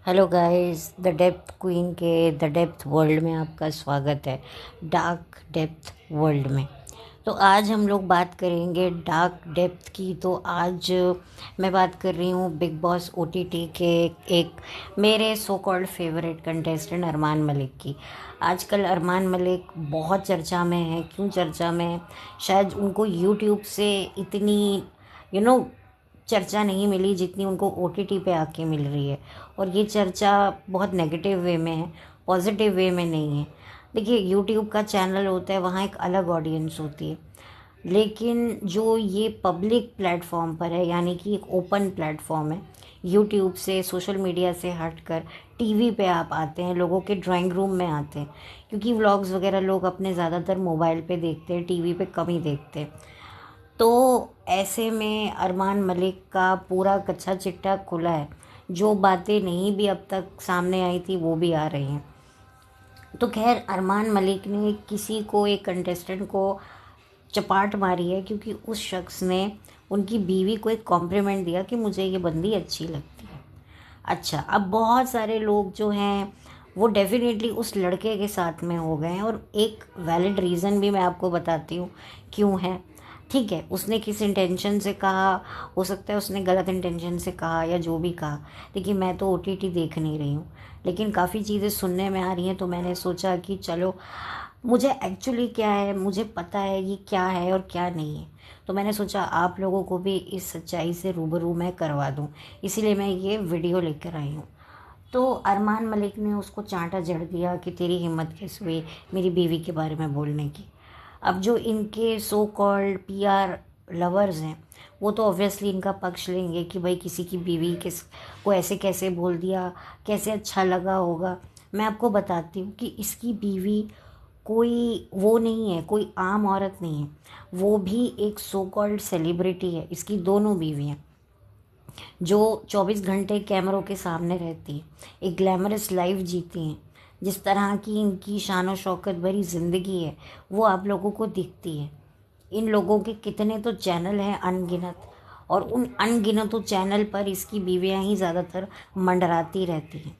Hello guys, the depth queen के the depth world में आपका स्वागत है। डार्क डेप्थ वर्ल्ड में तो आज हम लोग बात करेंगे डार्क डेप्थ की। तो आज मैं बात कर रही हूँ बिग बॉस ओटीटी के एक मेरे so called favourite contestant Armaan Malik की। आजकल अरमान मलिक बहुत चर्चा में है। क्यों चर्चा में है? शायद उनको यूट्यूब से इतनी यू नो चर्चा नहीं मिली जितनी उनको ओटीटी पे आके मिल रही है। और ये चर्चा बहुत नेगेटिव वे में है, पॉजिटिव वे में नहीं है। देखिए, यूट्यूब का चैनल होता है, वहाँ एक अलग ऑडियंस होती है। लेकिन जो ये पब्लिक प्लेटफॉर्म पर है, यानी कि एक ओपन प्लेटफॉर्म है, यूट्यूब से, सोशल मीडिया से हटकर टीवी पे आप आते हैं, लोगों के ड्राइंग रूम में आते हैं। क्योंकि व्लॉग्स वगैरह लोग अपने ज़्यादातर मोबाइल पे देखते हैं, टीवी पे कम ही देखते हैं। तो ऐसे में अरमान मलिक का पूरा कच्चा चिट्ठा खुला है। जो बातें नहीं भी अब तक सामने आई थी वो भी आ रही हैं। तो खैर, अरमान मलिक ने किसी को, एक कंटेस्टेंट को चपाट मारी है क्योंकि उस शख्स ने उनकी बीवी को एक कॉम्प्लीमेंट दिया कि मुझे ये बंदी अच्छी लगती है। अच्छा, अब बहुत सारे लोग जो हैं वो डेफिनेटली उस लड़के के साथ में हो गए हैं, और एक वैलिड रीज़न भी मैं आपको बताती हूँ क्यों है। ठीक है, उसने किस इंटेंशन से कहा, हो सकता है उसने गलत इंटेंशन से कहा या जो भी कहा। देखिए, मैं तो ओटीटी देख नहीं रही हूँ, लेकिन काफ़ी चीज़ें सुनने में आ रही हैं। तो मैंने सोचा कि चलो, मुझे एक्चुअली क्या है, मुझे पता है ये क्या है और क्या नहीं है। तो मैंने सोचा आप लोगों को भी इस सच्चाई से रूबरू मैं करवा दूँ, इसीलिए मैं ये वीडियो लेकर आई हूँ। तो अरमान मलिक ने उसको चांटा जड़ दिया कि तेरी हिम्मत कैसे हुई मेरी बीवी के बारे में बोलने की। अब जो इनके सो कॉल्ड पीआर लवर्स हैं, वो तो ऑब्वियसली इनका पक्ष लेंगे कि भाई किसी की बीवी किस को ऐसे कैसे बोल दिया, कैसे अच्छा लगा होगा। मैं आपको बताती हूँ कि इसकी बीवी कोई वो नहीं है, कोई आम औरत नहीं है। वो भी एक सो कॉल्ड सेलिब्रिटी है। इसकी दोनों बीवी हैं जो 24 घंटे कैमरों के सामने रहती है, एक ग्लैमरस लाइफ जीती हैं। जिस तरह की इनकी शान और शौकत भरी ज़िंदगी है, वो आप लोगों को दिखती है। इन लोगों के कितने तो चैनल हैं अनगिनत, और उन अनगिनतों चैनल पर इसकी बीवियां ही ज़्यादातर मंडराती रहती हैं।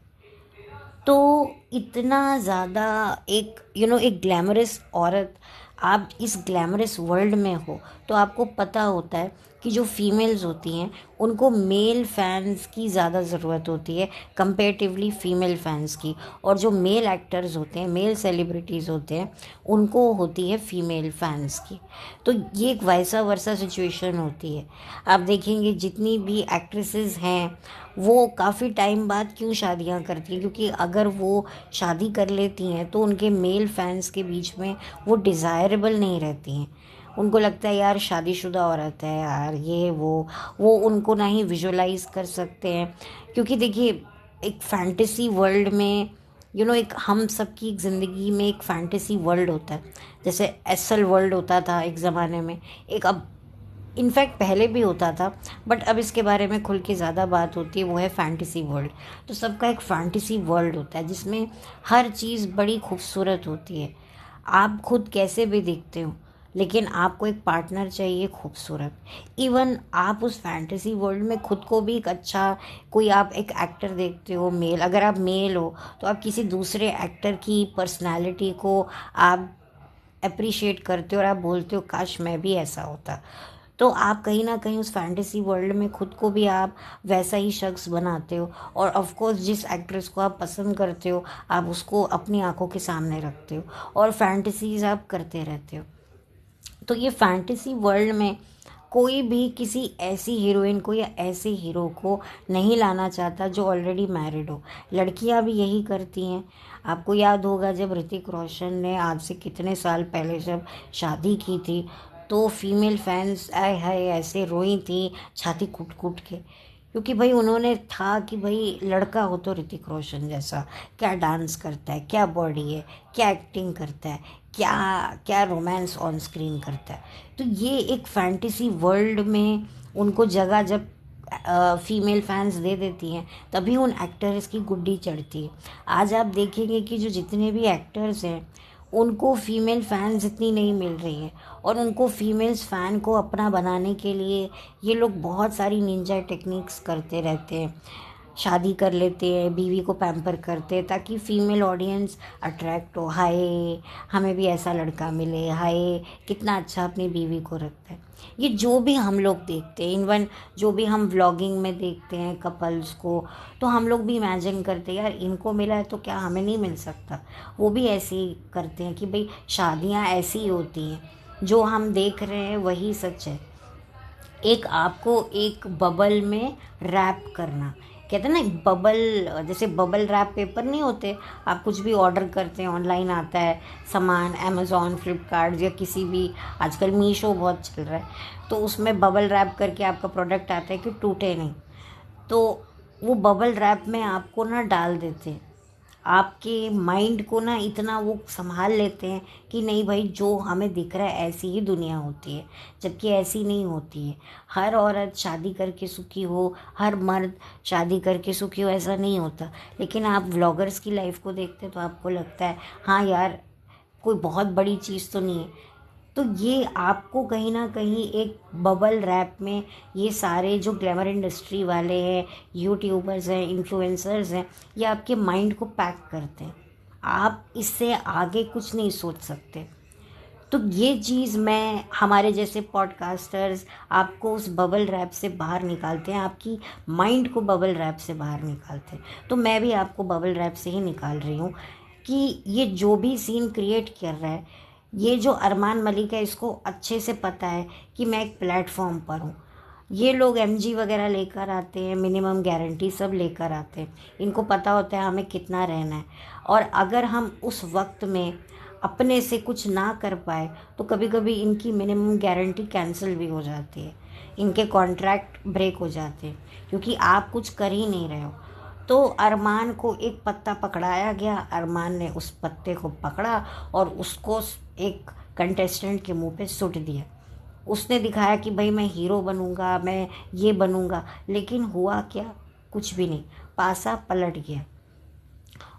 तो इतना ज़्यादा एक एक ग्लैमरस औरत, आप इस ग्लैमरस वर्ल्ड में हो तो आपको पता होता है कि जो फीमेल्स होती हैं उनको मेल फैंस की ज़्यादा ज़रूरत होती है कंपेरेटिवली फीमेल फैंस की। और जो मेल एक्टर्स होते हैं, मेल सेलिब्रिटीज़ होते हैं, उनको होती है फीमेल फैंस की। तो ये एक वैसा वर्सा सिचुएशन होती है। आप देखेंगे जितनी भी एक्ट्रेसेस हैं वो काफ़ी टाइम बाद क्यों शादियां करती हैं, क्योंकि अगर वो शादी कर लेती हैं तो उनके मेल फैंस के बीच में वो डिज़ायरेबल नहीं रहती हैं। उनको लगता है यार शादीशुदा औरत है यार, ये वो उनको ना ही विजुअलाइज कर सकते हैं। क्योंकि देखिए, एक फैंटेसी वर्ल्ड में एक हम सबकी एक ज़िंदगी में एक फैंटेसी वर्ल्ड होता है। जैसे एसल वर्ल्ड होता था एक ज़माने में, एक अब इनफैक्ट पहले भी होता था, बट अब इसके बारे में खुल के ज़्यादा बात होती है, वो है फैंटेसी वर्ल्ड। तो सबका एक फैंटेसी वर्ल्ड होता है जिसमें हर चीज़ बड़ी खूबसूरत होती है। आप खुद कैसे भी दिखते हो, लेकिन आपको एक पार्टनर चाहिए खूबसूरत। इवन आप उस फैंटेसी वर्ल्ड में खुद को भी एक अच्छा, कोई आप एक एक्टर देखते हो मेल, अगर आप मेल हो तो आप किसी दूसरे एक्टर की पर्सनालिटी को आप अप्रिशिएट करते हो और आप बोलते हो काश मैं भी ऐसा होता। तो आप कहीं ना कहीं उस फैंटेसी वर्ल्ड में खुद को भी आप वैसा ही शख्स बनाते हो, और ऑफ कोर्स जिस एक्ट्रेस को आप पसंद करते हो आप उसको अपनी आंखों के सामने रखते हो और फैंटेसीज आप करते रहते हो। तो ये फैंटेसी वर्ल्ड में कोई भी किसी ऐसी हीरोइन को या ऐसे हीरो को नहीं लाना चाहता जो ऑलरेडी मैरिड हो। लड़कियां भी यही करती हैं। आपको याद होगा जब ऋतिक रोशन ने आज से कितने साल पहले जब शादी की थी, तो फीमेल फैंस आए हाय ऐसे रोई थी छाती कूट कूट के। क्योंकि भाई उन्होंने था कि भाई लड़का हो तो ऋतिक रोशन जैसा, क्या डांस करता है, क्या बॉडी है, क्या एक्टिंग करता है, क्या क्या रोमांस ऑन स्क्रीन करता है। तो ये एक फैंटेसी वर्ल्ड में उनको जगह जब फीमेल फैंस दे देती हैं, तभी उन एक्टर्स की गुड्डी चढ़ती है। आज आप देखेंगे कि जो जितने भी एक्टर्स हैं उनको फीमेल फैंस इतनी नहीं मिल रही है, और उनको फीमेल्स फ़ैन को अपना बनाने के लिए ये लोग बहुत सारी निंजा टेक्निक्स करते रहते हैं। शादी कर लेते हैं, बीवी को पैम्पर करते हैं ताकि फीमेल ऑडियंस अट्रैक्ट हो, हाय हमें भी ऐसा लड़का मिले, हाय कितना अच्छा अपनी बीवी को रखता है। ये जो भी हम लोग देखते हैं, इवन जो भी हम व्लॉगिंग में देखते हैं कपल्स को, तो हम लोग भी इमेजिन करते हैं यार इनको मिला है तो क्या हमें नहीं मिल सकता। वो भी ऐसे ही करते हैं कि भाई शादियाँ ऐसी ही होती हैं, जो हम देख रहे हैं वही सच है। एक आपको एक बबल में रैप करना, कहते हैं ना बबल, जैसे बबल रैप पेपर नहीं होते, आप कुछ भी ऑर्डर करते हैं ऑनलाइन आता है सामान, अमेज़ॉन, फ्लिपकार्ट या किसी भी, आजकल मीशो बहुत चल रहा है, तो उसमें बबल रैप करके आपका प्रोडक्ट आता है कि टूटे नहीं। तो वो बबल रैप में आपको ना डाल देते हैं, आपके माइंड को ना इतना वो संभाल लेते हैं कि नहीं भाई जो हमें दिख रहा है ऐसी ही दुनिया होती है, जबकि ऐसी नहीं होती है। हर औरत शादी करके सुखी हो, हर मर्द शादी करके सुखी हो, ऐसा नहीं होता। लेकिन आप व्लॉगर्स की लाइफ को देखते हैं तो आपको लगता है हाँ यार कोई बहुत बड़ी चीज़ तो नहीं है। तो ये आपको कहीं ना कहीं एक बबल रैप में ये सारे जो ग्लैमर इंडस्ट्री वाले हैं, यूट्यूबर्स हैं, इन्फ्लुएंसर्स हैं, ये आपके माइंड को पैक करते हैं। आप इससे आगे कुछ नहीं सोच सकते। तो ये चीज़ मैं, हमारे जैसे पॉडकास्टर्स आपको उस बबल रैप से बाहर निकालते हैं, आपकी माइंड को बबल रैप से बाहर निकालते हैं। तो मैं भी आपको बबल रैप से ही निकाल रही हूँ कि ये जो भी सीन क्रिएट कर रहा है, ये जो अरमान मलिक है इसको अच्छे से पता है कि मैं एक प्लेटफॉर्म पर हूँ। ये लोग एमजी वगैरह लेकर आते हैं, मिनिमम गारंटी सब लेकर आते हैं, इनको पता होता है हमें कितना रहना है। और अगर हम उस वक्त में अपने से कुछ ना कर पाए तो कभी कभी इनकी मिनिमम गारंटी कैंसिल भी हो जाती है, इनके कॉन्ट्रैक्ट ब्रेक हो जाते हैं, क्योंकि आप कुछ कर ही नहीं रहे हो। तो अरमान को एक पत्ता पकड़ाया गया, अरमान ने उस पत्ते को पकड़ा और उसको एक कंटेस्टेंट के मुंह पे सुट दिया। उसने दिखाया कि भाई मैं हीरो बनूंगा, मैं ये बनूंगा, लेकिन हुआ क्या, कुछ भी नहीं, पासा पलट गया।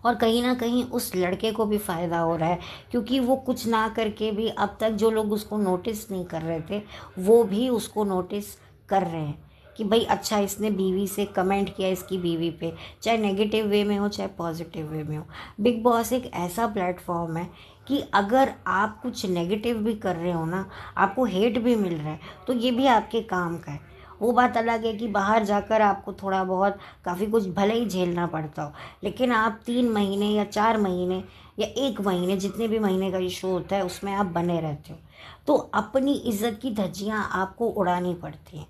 और कहीं ना कहीं उस लड़के को भी फ़ायदा हो रहा है, क्योंकि वो कुछ ना करके भी अब तक जो लोग उसको नोटिस नहीं कर रहे थे वो भी उसको नोटिस कर रहे हैं कि भाई अच्छा इसने बीवी से कमेंट किया इसकी बीवी पे, चाहे नेगेटिव वे में हो चाहे पॉजिटिव वे में हो। बिग बॉस एक ऐसा प्लेटफॉर्म है कि अगर आप कुछ नेगेटिव भी कर रहे हो ना, आपको हेट भी मिल रहा है, तो ये भी आपके काम का है। वो बात अलग है कि बाहर जाकर आपको थोड़ा बहुत काफ़ी कुछ भले ही झेलना पड़ता हो, लेकिन आप 3 महीने या 4 महीने या 1 महीने, जितने भी महीने का ये शो होता है उसमें आप बने रहते हो, तो अपनी इज्जत की धज्जियाँ आपको उड़ानी पड़ती हैं।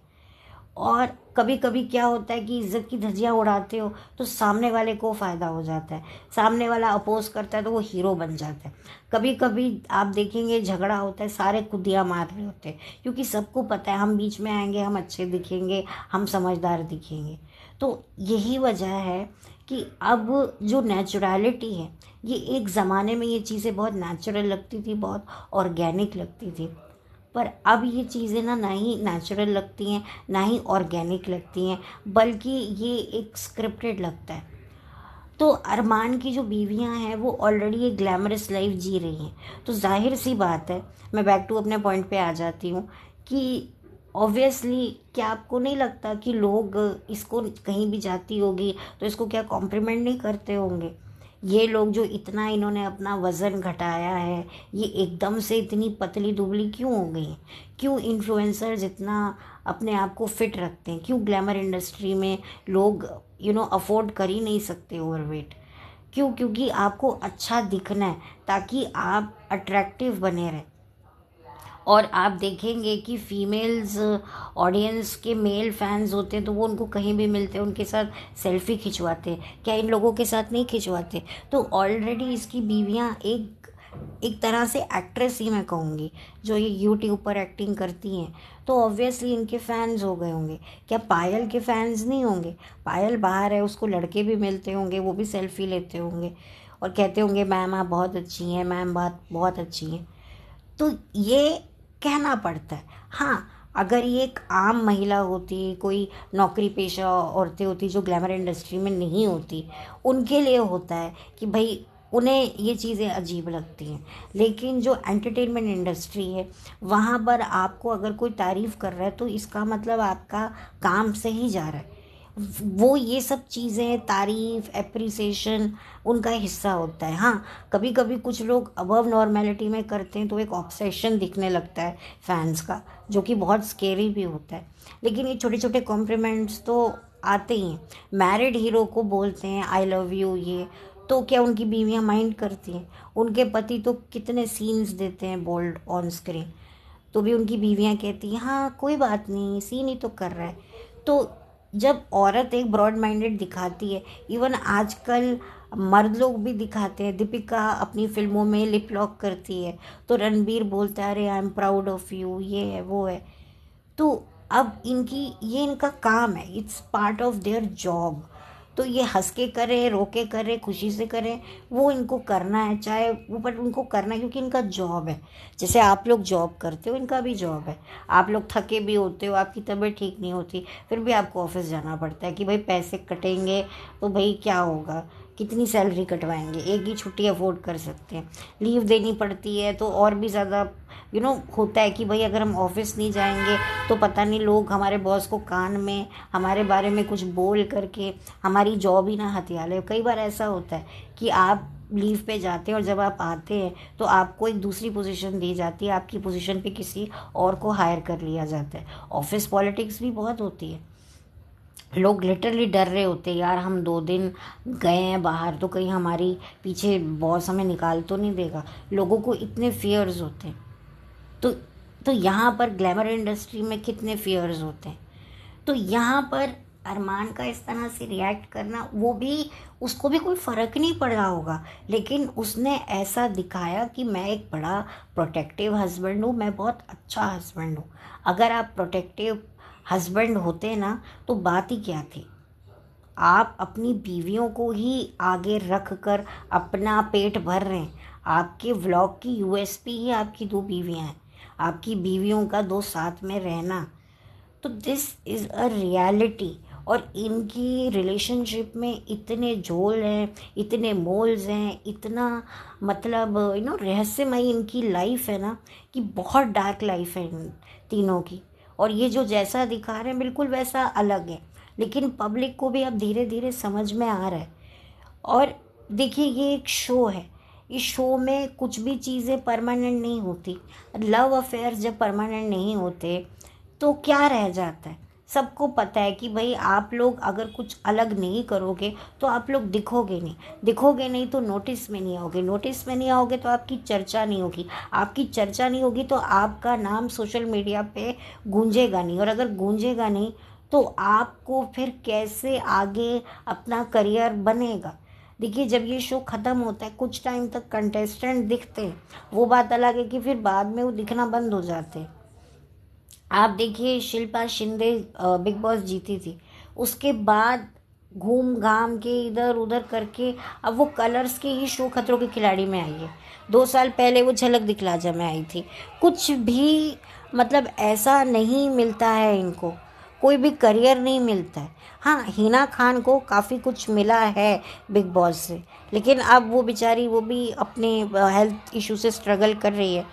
और कभी कभी क्या होता है कि इज्जत की धज्जियाँ उड़ाते हो तो सामने वाले को फ़ायदा हो जाता है, सामने वाला अपोज करता है तो वो हीरो बन जाता है। कभी कभी आप देखेंगे झगड़ा होता है, सारे खुदियाँ मार रहे होते हैं, क्योंकि सबको पता है हम बीच में आएंगे, हम अच्छे दिखेंगे, हम समझदार दिखेंगे। तो यही वजह है कि अब जो नेचुरलिटी है, ये एक ज़माने में ये चीज़ें बहुत नेचुरल लगती थी, बहुत ऑर्गेनिक लगती थी, पर अब ये चीज़ें ना ही नेचुरल लगती हैं ना ही ऑर्गेनिक लगती हैं, बल्कि ये एक स्क्रिप्टेड लगता है। तो अरमान की जो बीवियां हैं वो ऑलरेडी एक ग्लैमरस लाइफ जी रही हैं, तो जाहिर सी बात है, मैं बैक टू अपने पॉइंट पे आ जाती हूँ कि ऑब्वियसली क्या आपको नहीं लगता कि लोग इसको कहीं भी जाती होगी तो इसको क्या कॉम्प्लीमेंट नहीं करते होंगे। ये लोग जो इतना इन्होंने अपना वज़न घटाया है, ये एकदम से इतनी पतली दुबली क्यों हो गई हैं, क्यों इन्फ्लुएंसर्स इतना अपने आप को फिट रखते हैं, क्यों ग्लैमर इंडस्ट्री में लोग अफोर्ड कर ही नहीं सकते ओवरवेट, क्यों, क्योंकि आपको अच्छा दिखना है ताकि आप अट्रैक्टिव बने रहें। और आप देखेंगे कि फीमेल्स ऑडियंस के मेल फैंस होते हैं तो वो उनको कहीं भी मिलते हैं उनके साथ सेल्फी खिंचवाते हैं, क्या इन लोगों के साथ नहीं खिंचवाते। तो ऑलरेडी इसकी बीवियां एक तरह से एक्ट्रेस ही मैं कहूँगी, जो ये यूट्यूब पर एक्टिंग करती हैं, तो ऑब्वियसली इनके फैंस हो गए होंगे। क्या पायल के फैंस नहीं होंगे? पायल बाहर है, उसको लड़के भी मिलते होंगे, वो भी सेल्फी लेते होंगे और कहते होंगे मैम आप बहुत अच्छी हैं, मैम बात बहुत अच्छी हैं। तो ये कहना पड़ता है। हाँ, अगर ये एक आम महिला होती, कोई नौकरी पेशा औरतें होती जो ग्लैमर इंडस्ट्री में नहीं होती, उनके लिए होता है कि भाई उन्हें ये चीज़ें अजीब लगती हैं। लेकिन जो एंटरटेनमेंट इंडस्ट्री है वहाँ पर आपको अगर कोई तारीफ़ कर रहा है तो इसका मतलब आपका काम से ही जा रहा है। वो ये सब चीज़ें, तारीफ, एप्रिसिएशन उनका हिस्सा होता है। हाँ, कभी कभी कुछ लोग अबव नॉर्मेलिटी में करते हैं तो एक ऑब्सेशन दिखने लगता है फैंस का, जो कि बहुत स्केरी भी होता है। लेकिन ये छोटे छोटे कॉम्प्लीमेंट्स तो आते ही हैं। मैरिड हीरो को बोलते हैं आई लव यू, ये तो क्या उनकी बीवियां माइंड करती हैं? उनके पति तो कितने सीन्स देते हैं बोल्ड ऑन स्क्रीन, तो भी उनकी बीवियां कहती हैं हाँ कोई बात नहीं, सीन ही तो कर रहा है। तो जब औरत एक ब्रॉड माइंडेड दिखाती है, इवन आजकल मर्द लोग भी दिखाते हैं। दीपिका अपनी फिल्मों में लिप लॉक करती है तो रणबीर बोलता है अरे I am proud of you, ये है वो है। तो अब इनकी ये इनका काम है, it's part of their job. तो ये हंस के करें, रो के करें, खुशी से करें, वो इनको करना है, चाहे वो, पर उनको करना है क्योंकि इनका जॉब है। जैसे आप लोग जॉब करते हो, इनका भी जॉब है। आप लोग थके भी होते हो, आपकी तबीयत ठीक नहीं होती, फिर भी आपको ऑफिस जाना पड़ता है कि भाई पैसे कटेंगे तो भाई क्या होगा, कितनी सैलरी कटवाएंगे, एक ही छुट्टी अफोर्ड कर सकते हैं। लीव देनी पड़ती है तो और भी ज़्यादा होता है कि भाई अगर हम ऑफिस नहीं जाएंगे तो पता नहीं लोग हमारे बॉस को कान में हमारे बारे में कुछ बोल करके हमारी जॉब ही ना हथिया ले। कई बार ऐसा होता है कि आप लीव पे जाते हैं और जब आप आते हैं तो आपको एक दूसरी पोजीशन दी जाती है, आपकी पोजीशन पे किसी और को हायर कर लिया जाता है। ऑफिस पॉलिटिक्स भी बहुत होती है। लोग लिटरली डर रहे होते हैं, यार हम 2 दिन गए हैं बाहर तो कहीं हमारी पीछे बॉस हमें निकाल तो नहीं देगा। लोगों को इतने फियर्स होते हैं। तो तो यहाँ पर ग्लैमर इंडस्ट्री में कितने फियर्स होते हैं। तो यहाँ पर अरमान का इस तरह से रिएक्ट करना, वो भी, उसको भी कोई फ़र्क नहीं पड़ रहा होगा, लेकिन उसने ऐसा दिखाया कि मैं एक बड़ा प्रोटेक्टिव हस्बैंड हूँ, मैं बहुत अच्छा हस्बैंड हूँ। अगर आप प्रोटेक्टिव हस्बैंड होते ना तो बात ही क्या थी। आप अपनी बीवियों को ही आगे रख कर अपना पेट भर रहे हैं। आपके व्लॉग की यूएसपी ही आपकी 2 बीवियां हैं, आपकी बीवियों का 2 साथ में रहना। तो दिस इज़ अ रियलिटी। और इनकी रिलेशनशिप में इतने झोल हैं, इतने मोल्स हैं, इतना मतलब रहस्यमयी इनकी लाइफ है ना, कि बहुत डार्क लाइफ है इन तीनों की। और ये जो जैसा दिखा रहे हैं बिल्कुल वैसा अलग है, लेकिन पब्लिक को भी अब धीरे धीरे समझ में आ रहा है। और देखिए ये एक शो है, इस शो में कुछ भी चीज़ें परमानेंट नहीं होती। लव अफेयर्स जब परमानेंट नहीं होते तो क्या रह जाता है? सबको पता है कि भाई आप लोग अगर कुछ अलग नहीं करोगे तो आप लोग दिखोगे नहीं तो नोटिस में नहीं आओगे, नोटिस में नहीं आओगे तो आपकी चर्चा नहीं होगी, आपकी चर्चा नहीं होगी तो आपका नाम सोशल मीडिया पे गूंजेगा नहीं, और अगर गूंजेगा नहीं तो आपको फिर कैसे आगे अपना करियर बनेगा। देखिए जब ये शो ख़त्म होता है कुछ टाइम तक कंटेस्टेंट दिखते हैं, वो बात अलग है कि फिर बाद में वो दिखना बंद हो जाते हैं। आप देखिए शिल्पा शिंदे बिग बॉस जीती थी, उसके बाद घूम घाम के इधर उधर करके अब वो कलर्स के ही शो खतरों के खिलाड़ी में आई है। 2 साल पहले वो झलक दिखला जा में आई थी। कुछ भी मतलब ऐसा नहीं मिलता है इनको, कोई भी करियर नहीं मिलता है। हाँ, हिना खान को काफ़ी कुछ मिला है बिग बॉस से, लेकिन अब वो बेचारी, वो भी अपने हेल्थ इशू से स्ट्रगल कर रही है।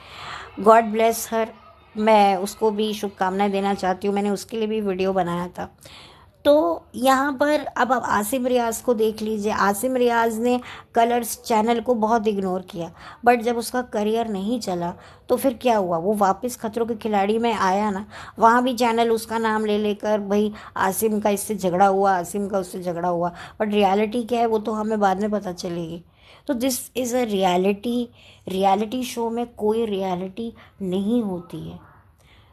गॉड ब्लेस हर, मैं उसको भी शुभकामनाएं देना चाहती हूँ, मैंने उसके लिए भी वीडियो बनाया था। तो यहाँ पर अब आसिम रियाज को देख लीजिए। आसिम रियाज ने कलर्स चैनल को बहुत इग्नोर किया, बट जब उसका करियर नहीं चला तो फिर क्या हुआ, वो वापस खतरों के खिलाड़ी में आया ना। वहाँ भी चैनल उसका नाम ले लेकर भाई आसिम का इससे झगड़ा हुआ, आसिम का उससे झगड़ा हुआ, बट रियलिटी क्या है वो तो हमें बाद में पता चलेगी। तो this is a reality show में कोई रियलिटी नहीं होती है।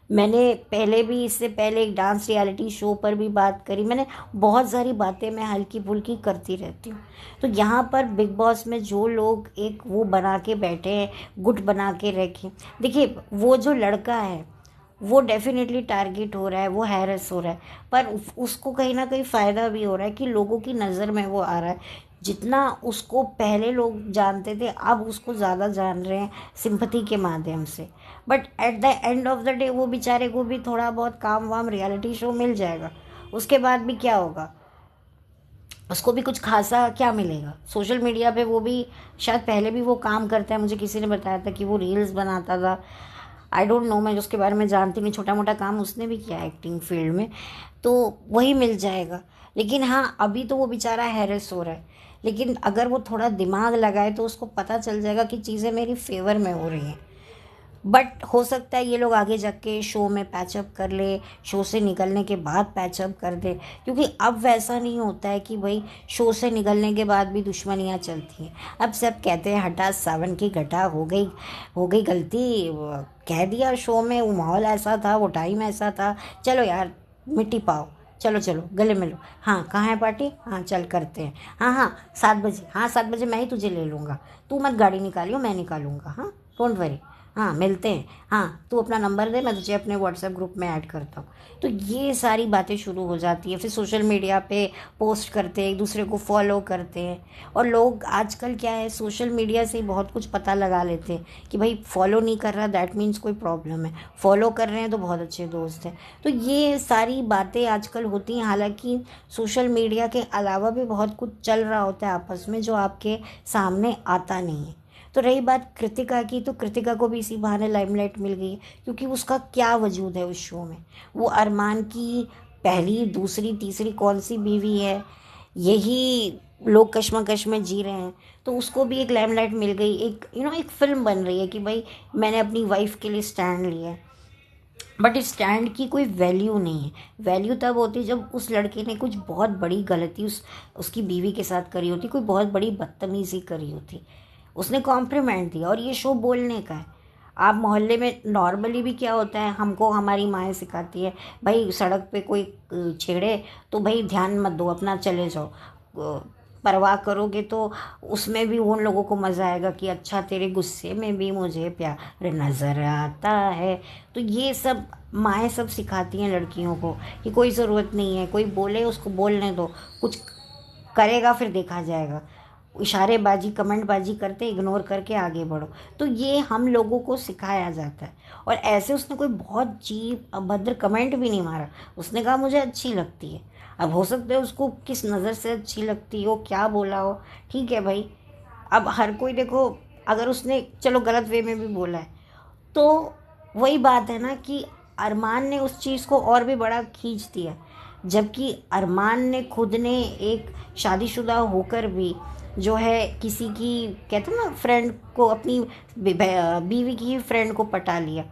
मैंने पहले भी, इससे पहले एक डांस रियलिटी शो पर भी बात करी। मैंने बहुत सारी बातें मैं हल्की फुल्की करती रहती हूँ। तो यहाँ पर बिग बॉस में जो लोग एक वो बना के बैठे हैं, गुट बना के रखे, देखिए वो जो लड़का है वो डेफिनेटली टारगेट हो रहा है, वो हैरेस हो रहा है, पर उसको कहीं ना कहीं फ़ायदा भी हो रहा है कि लोगों की नज़र में वो आ रहा है। जितना उसको पहले लोग जानते थे अब उसको ज़्यादा जान रहे हैं सिंपैथी के माध्यम से। But at the end of the day वो बेचारे को भी थोड़ा बहुत काम वाम रियलिटी शो मिल जाएगा, उसके बाद भी क्या होगा, उसको भी कुछ खासा क्या मिलेगा। सोशल मीडिया पे वो भी शायद पहले भी वो काम करता है, मुझे किसी ने बताया था कि वो रील्स बनाता था। आई डोंट नो, मैं उसके बारे में जानती नहीं, छोटा मोटा काम उसने भी किया एक्टिंग फील्ड में, तो वही मिल जाएगा। लेकिन हाँ, अभी तो वो बेचारा हैरेस हो रहा है, लेकिन अगर वो थोड़ा दिमाग लगाए तो उसको पता चल जाएगा कि चीज़ें मेरी फेवर में हो रही हैं। बट हो सकता है ये लोग आगे जाके शो में पैचअप कर ले, शो से निकलने के बाद पैचअप कर दे, क्योंकि अब वैसा नहीं होता है कि भाई शो से निकलने के बाद भी दुश्मनियाँ चलती हैं। अब सब कहते हैं हटा सावन की घटा, हो गई गलती, कह दिया शो में, वो माहौल ऐसा था, वो टाइम ऐसा था, चलो यार मिट्टी पाओ, चलो चलो गले मिलो, हाँ कहाँ है पार्टी, हाँ चल करते हैं, हाँ हाँ 7 बजे, हाँ 7 बजे मैं ही तुझे ले लूँगा, तू मत गाड़ी निकालियो, मैं निकालूंगा, हाँ डोंट वरी, हाँ मिलते हैं, हाँ तू अपना नंबर दे, मैं तुझे अपने व्हाट्सएप ग्रुप में ऐड करता हूँ। तो ये सारी बातें शुरू हो जाती है। फिर सोशल मीडिया पे पोस्ट करते हैं, एक दूसरे को फॉलो करते हैं। और लोग आजकल क्या है, सोशल मीडिया से ही बहुत कुछ पता लगा लेते हैं कि भाई फॉलो नहीं कर रहा दैट मीन्स कोई प्रॉब्लम है, फॉलो कर रहे हैं तो बहुत अच्छे दोस्त हैं। तो ये सारी बातें आजकल होती हैं। हालांकि सोशल मीडिया के अलावा भी बहुत कुछ चल रहा होता है आपस में जो आपके सामने आता नहीं है। तो रही बात कृतिका की, तो कृतिका को भी इसी बहाने लाइमलाइट मिल गई है, क्योंकि उसका क्या वजूद है उस शो में। वो अरमान की पहली, दूसरी, तीसरी कौन सी बीवी है, यही लोग कश्मकश में जी रहे हैं। तो उसको भी एक लाइमलाइट मिल गई, एक एक फिल्म बन रही है कि भाई मैंने अपनी वाइफ के लिए स्टैंड लिया है। बट इस स्टैंड की कोई वैल्यू नहीं है। वैल्यू तब होती जब उस लड़के ने कुछ बहुत बड़ी गलती उसकी बीवी के साथ करी होती, कोई बहुत बड़ी बदतमीजी करी होती, उसने कॉम्प्लीमेंट दिया। और ये शो बोलने का है। आप मोहल्ले में नॉर्मली भी क्या होता है, हमको हमारी माएँ सिखाती है, भाई सड़क पे कोई छेड़े तो भाई ध्यान मत दो, अपना चले जाओ, परवाह करोगे तो उसमें भी उन लोगों को मज़ा आएगा कि अच्छा तेरे गुस्से में भी मुझे प्यार नज़र आता है। तो ये सब माएँ सब सिखाती हैं लड़कियों को कि कोई ज़रूरत नहीं है, कोई बोले उसको बोलने दो, कुछ करेगा फिर देखा जाएगा, इशारेबाजी कमेंटबाजी करते इग्नोर करके आगे बढ़ो। तो ये हम लोगों को सिखाया जाता है। और ऐसे उसने कोई बहुत चीप अभद्र कमेंट भी नहीं मारा, उसने कहा मुझे अच्छी लगती है। अब हो सकता है उसको किस नज़र से अच्छी लगती हो, क्या बोला हो, ठीक है भाई। अब हर कोई देखो, अगर उसने चलो गलत वे में भी बोला है तो वही बात है ना कि अरमान ने उस चीज़ को और भी बड़ा खींच दिया। जबकि अरमान ने खुद ने एक शादीशुदा होकर भी जो है किसी की, कहते हैं ना, फ्रेंड को, अपनी बीवी की फ्रेंड को पटा लिया।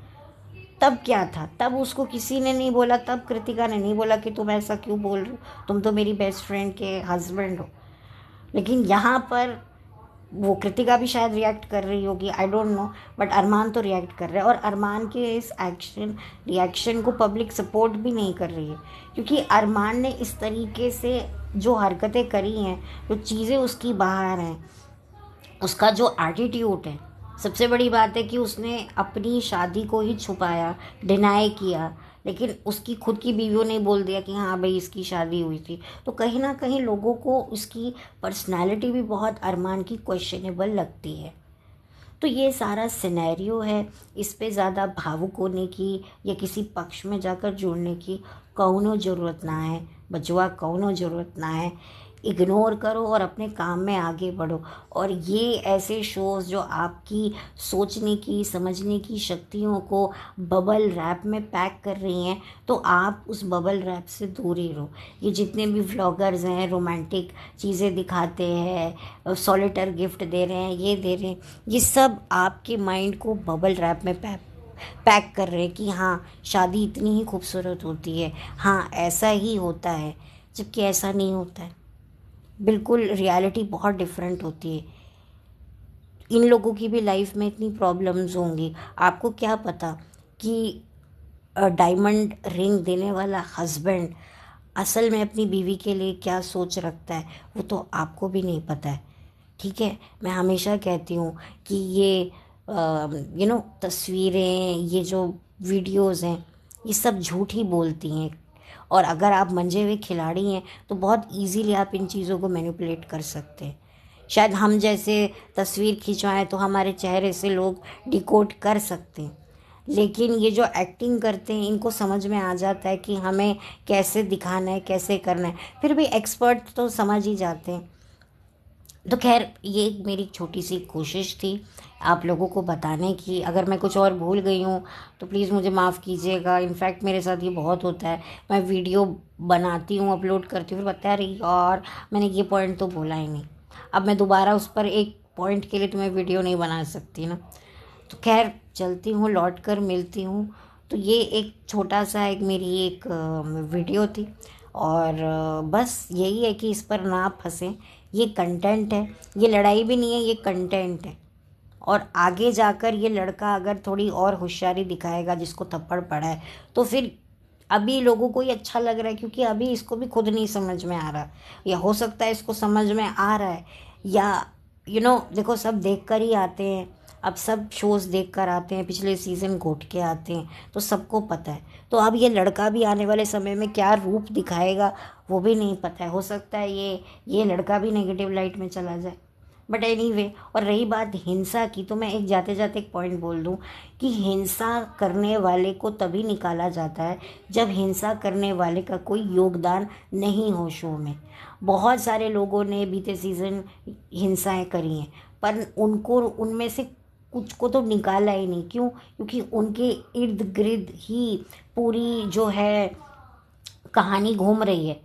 तब क्या था, तब उसको किसी ने नहीं बोला, तब कृतिका ने नहीं बोला कि तुम ऐसा क्यों बोल रहे हो, तुम तो मेरी बेस्ट फ्रेंड के हस्बैंड हो। लेकिन यहाँ पर वो कृतिका भी शायद रिएक्ट कर रही होगी, आई डोंट नो, बट अरमान तो रिएक्ट कर रहा है। और अरमान के इस रिएक्शन को पब्लिक सपोर्ट भी नहीं कर रही है, क्योंकि अरमान ने इस तरीके से जो हरकतें करी हैं, जो चीज़ें उसकी बाहर हैं, उसका जो एटीट्यूड है। सबसे बड़ी बात है कि उसने अपनी शादी को ही छुपाया, डिनाई किया, लेकिन उसकी खुद की बीवियों ने बोल दिया कि हाँ भाई इसकी शादी हुई थी। तो कहीं ना कहीं लोगों को उसकी पर्सनालिटी भी बहुत अरमान की क्वेश्चनेबल लगती है। तो ये सारा सिनेरियो है, इस पे ज़्यादा भावुक होने की या किसी पक्ष में जाकर जुड़ने की कौनो ज़रूरत ना है बचवा, कौनो ज़रूरत ना है। इग्नोर करो और अपने काम में आगे बढ़ो। और ये ऐसे शोज़ जो आपकी सोचने की, समझने की शक्तियों को बबल रैप में पैक कर रही हैं, तो आप उस बबल रैप से दूर ही रहो। ये जितने भी व्लॉगर्स हैं, रोमांटिक चीज़ें दिखाते हैं, सॉलिटर गिफ्ट दे रहे हैं, ये दे रहे हैं, ये सब आपके माइंड को बबल रैप में पैक कर रहे हैं कि हाँ शादी इतनी ही खूबसूरत होती है, हाँ ऐसा ही होता है, जबकि ऐसा नहीं होता है। बिल्कुल रियलिटी बहुत डिफरेंट होती है। इन लोगों की भी लाइफ में इतनी प्रॉब्लम्स होंगी, आपको क्या पता कि डायमंड रिंग देने वाला हस्बैंड असल में अपनी बीवी के लिए क्या सोच रखता है, वो तो आपको भी नहीं पता है। ठीक है, मैं हमेशा कहती हूँ कि ये तस्वीरें, ये जो वीडियोस हैं, ये सब झूठ ही बोलती हैं। और अगर आप मंजे हुए खिलाड़ी हैं तो बहुत इजीली आप इन चीज़ों को मैनिपुलेट कर सकते हैं। शायद हम जैसे तस्वीर खिंचवाएं तो हमारे चेहरे से लोग डिकोड कर सकते हैं, लेकिन ये जो एक्टिंग करते हैं इनको समझ में आ जाता है कि हमें कैसे दिखाना है, कैसे करना है। फिर भी एक्सपर्ट तो समझ ही जाते हैं। तो खैर, ये एक मेरी छोटी सी कोशिश थी आप लोगों को बताने की। अगर मैं कुछ और भूल गई हूँ तो प्लीज़ मुझे माफ़ कीजिएगा। इनफैक्ट मेरे साथ ये बहुत होता है, मैं वीडियो बनाती हूँ, अपलोड करती हूँ, फिर बता रही और मैंने ये पॉइंट तो बोला ही नहीं। अब मैं दोबारा उस पर एक पॉइंट के लिए तुम्हें वीडियो नहीं बना सकती ना। तो खैर चलती हूँ, लौट कर मिलती हूँ। तो ये एक छोटा सा एक मेरी एक वीडियो थी और बस यही है कि इस पर ना फंसें। ये कंटेंट है, ये लड़ाई भी नहीं है, ये कंटेंट है। और आगे जाकर ये लड़का अगर थोड़ी और होशियारी दिखाएगा, जिसको थप्पड़ पड़ा है, तो फिर अभी लोगों को ये अच्छा लग रहा है क्योंकि अभी इसको भी खुद नहीं समझ में आ रहा, या हो सकता है इसको समझ में आ रहा है, या देखो सब देख कर ही आते हैं। अब सब शोज़ देख कर आते हैं, पिछले सीज़न घोट के आते हैं, तो सबको पता है। तो अब ये लड़का भी आने वाले समय में क्या रूप दिखाएगा वो भी नहीं पता है। हो सकता है ये लड़का भी नेगेटिव लाइट में चला जाए। बट एनीवे, और रही बात हिंसा की, तो मैं एक जाते जाते एक पॉइंट बोल दूं कि हिंसा करने वाले को तभी निकाला जाता है जब हिंसा करने वाले का कोई योगदान नहीं हो शो में। बहुत सारे लोगों ने बीते सीज़न हिंसाएं करी हैं, पर उनको उनमें से कुछ को तो निकाला ही नहीं। क्यों? क्योंकि उनके इर्द गिर्द ही पूरी जो है कहानी घूम रही है।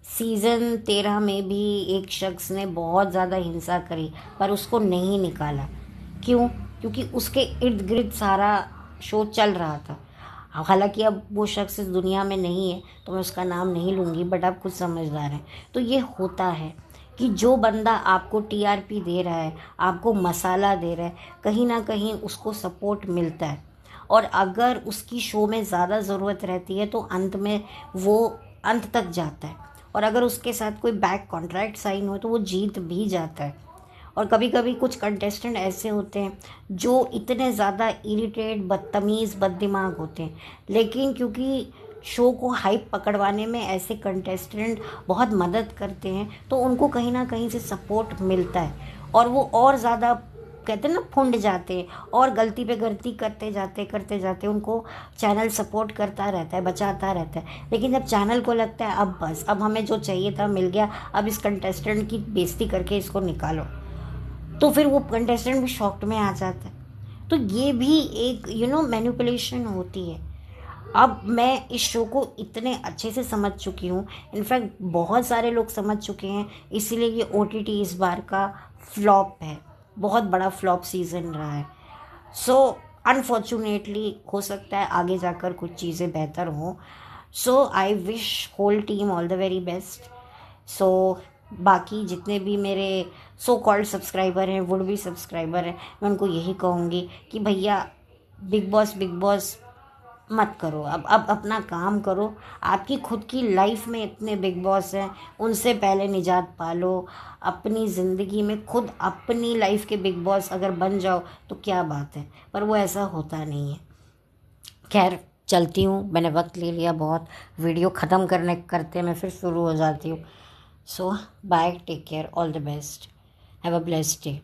सीज़न 13 में भी एक शख्स ने बहुत ज़्यादा हिंसा करी पर उसको नहीं निकाला। क्यों? क्योंकि उसके इर्द गिर्द सारा शो चल रहा था। हालांकि अब वो शख्स इस दुनिया में नहीं है तो मैं उसका नाम नहीं लूँगी, बट आप खुद समझदार हैं। तो ये होता है कि जो बंदा आपको टीआरपी दे रहा है, आपको मसाला दे रहा है, कहीं ना कहीं उसको सपोर्ट मिलता है। और अगर उसकी शो में ज़्यादा ज़रूरत रहती है तो अंत में वो अंत तक जाता है। और अगर उसके साथ कोई बैक कॉन्ट्रैक्ट साइन हो तो वो जीत भी जाता है। और कभी कभी कुछ कंटेस्टेंट ऐसे होते हैं जो इतने ज़्यादा इरिटेट, बदतमीज़, बददिमाग होते हैं, लेकिन क्योंकि शो को हाइप पकड़वाने में ऐसे कंटेस्टेंट बहुत मदद करते हैं तो उनको कहीं ना कहीं से सपोर्ट मिलता है और वो और ज़्यादा, कहते हैं ना, फुंड जाते हैं और गलती पे गलती करते जाते उनको चैनल सपोर्ट करता रहता है, बचाता रहता है। लेकिन जब चैनल को लगता है अब बस, अब हमें जो चाहिए था मिल गया, अब इस कंटेस्टेंट की बेइज्जती करके इसको निकालो, तो फिर वो कंटेस्टेंट भी शॉक्ड में आ जाता है। तो ये भी एक मैनिपुलेशन होती है। अब मैं इस शो को इतने अच्छे से समझ चुकी हूँ, इनफैक्ट बहुत सारे लोग समझ चुके हैं, इसीलिए ये ओटीटी इस बार का फ्लॉप है, बहुत बड़ा फ्लॉप सीज़न रहा है। सो अनफॉर्चुनेटली हो सकता है आगे जाकर कुछ चीज़ें बेहतर हों। So I wish whole team all the very best. So बाकी जितने भी मेरे सो कॉल्ड सब्सक्राइबर हैं, वुड बी सब्सक्राइबर हैं, मैं उनको यही कहूँगी कि भैया बिग बॉस मत करो। अब अपना काम करो। आपकी खुद की लाइफ में इतने बिग बॉस हैं, उनसे पहले निजात पालो। अपनी ज़िंदगी में खुद अपनी लाइफ के बिग बॉस अगर बन जाओ तो क्या बात है, पर वो ऐसा होता नहीं है। खैर चलती हूँ, मैंने वक्त ले लिया बहुत। वीडियो ख़त्म करते मैं फिर शुरू हो जाती हूँ। So bye, take care, all the best, have a blessed day.